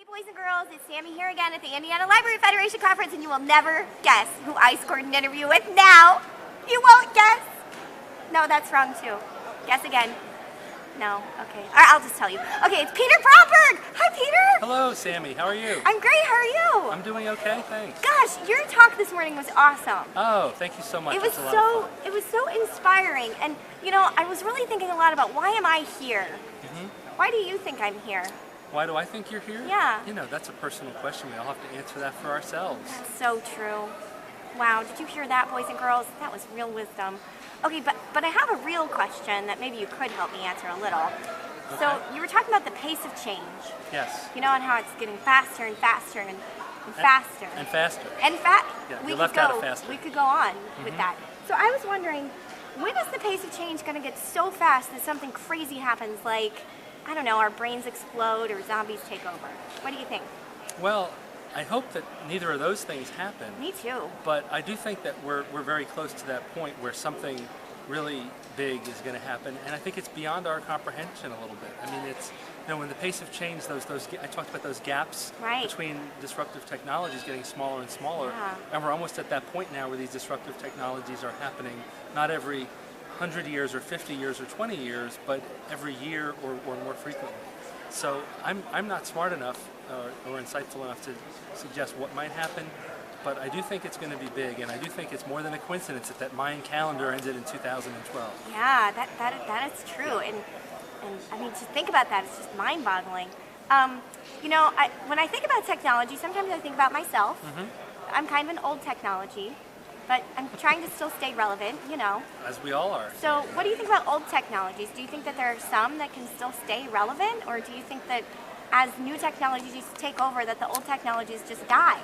Hey boys and girls, it's Sammy here again at the Indiana Library Federation Conference, and you will never guess who I scored an interview with now. You won't guess. No, that's wrong too. Guess again. No, okay. All right, I'll just tell you. Okay, it's Peter Bromberg. Hi, Peter. Hello, Sammy. How are you? I'm great. How are you? I'm doing okay, thanks. Gosh, your talk this morning was awesome. Oh, thank you so much. It was so inspiring, and you know, I was really thinking a lot about why am I here? Why do you think I'm here? Why do I think you're here? Yeah. You know, that's a personal question. We all have to answer that for ourselves. That's so true. Wow, did you hear that, boys and girls? That was real wisdom. Okay, but I have a real question that maybe you could help me answer a little. Okay. So you were talking about the pace of change. Yes. You know, and how it's getting faster and faster and faster. And faster. And Yeah, we you could left out a faster. We could go on with that. So I was wondering, when is the pace of change going to get so fast that something crazy happens, like, I don't know, our brains explode or zombies take over? What do you think? Well, I hope that neither of those things happen. Me too. But I do think that we're very close to that point where something really big is going to happen, and I think it's beyond our comprehension a little bit. I mean, it's, you know, when the pace of change, those I talked about those gaps between disruptive technologies getting smaller and smaller, and we're almost at that point now where these disruptive technologies are happening not every 100 years or 50 years or 20 years, but every year or more frequently. So I'm not smart enough or insightful enough to suggest what might happen, but I do think it's going to be big, and I do think it's more than a coincidence that that Mayan calendar ended in 2012. Yeah, that is true, and I mean, to think about that, it's just mind-boggling. You know, when I think about technology, sometimes I think about myself. I'm kind of an old technology, but I'm trying to still stay relevant, you know. As we all are. So what do you think about old technologies? Do you think that there are some that can still stay relevant, or do you think that as new technologies take over, that the old technologies just die?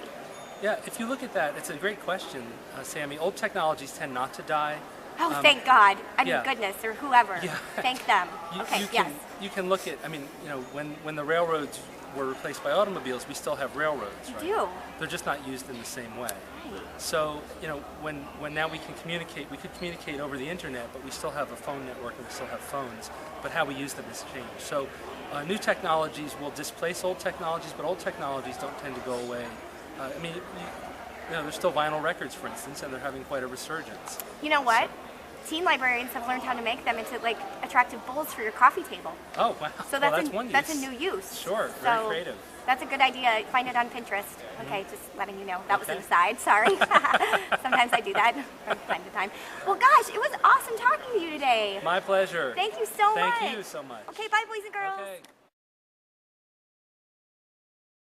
Yeah, if you look at that, it's a great question, Sammy. Old technologies tend not to die. Oh, thank God. I mean, yeah. goodness, or whoever. Yeah. Thank them. You can look at, I mean, you know, when the railroads were replaced by automobiles, we still have railroads, right? We do. They're just not used in the same way. Right. So, you know, when now we could communicate over the internet, but we still have a phone network and we still have phones, but how we use them has changed. So new technologies will displace old technologies, but old technologies don't tend to go away. I mean, you know, there's still vinyl records, for instance, and they're having quite a resurgence. You know what? Teen librarians have learned how to make them into like attractive bowls for your coffee table. Oh wow! So that's a new use. Sure, very creative. That's a good idea. Find it on Pinterest. Okay, just letting you know. That was an aside. Sorry. Sometimes I do that from time to time. Well, gosh, it was awesome talking to you today. My pleasure. Thank you so much. Thank you so much. Okay, bye, boys and girls. Okay.